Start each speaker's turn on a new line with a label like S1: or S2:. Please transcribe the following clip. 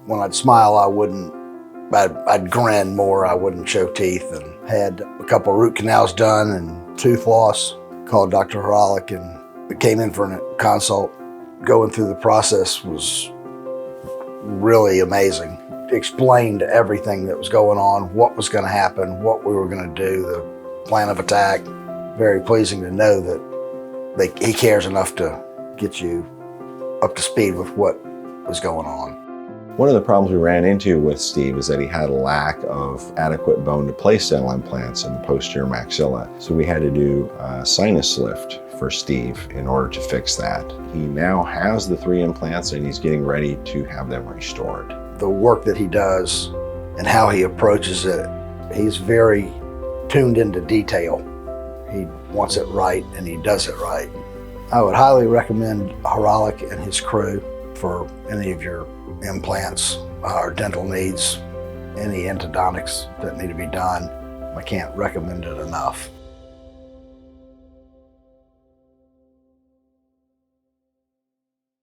S1: When I'd smile, I'd grin more, I wouldn't show teeth, and had a couple root canals done and tooth loss. Called Dr. Horalek and came in for a consult. Going through the process was really amazing. Explained everything that was going on, what was going to happen, what we were going to do, the plan of attack. Very pleasing to know that he cares enough to get you up to speed with what was going on.
S2: One of the problems we ran into with Steve is that he had a lack of adequate bone to place dental implants in the posterior maxilla. So we had to do a sinus lift for Steve in order to fix that. He now has the 3 implants and he's getting ready to have them restored.
S1: The work that he does and how he approaches it, he's very tuned into detail. He wants it right and he does it right. I would highly recommend Horalek and his crew for any of your implants or dental needs, any endodontics that need to be done. I can't recommend it enough.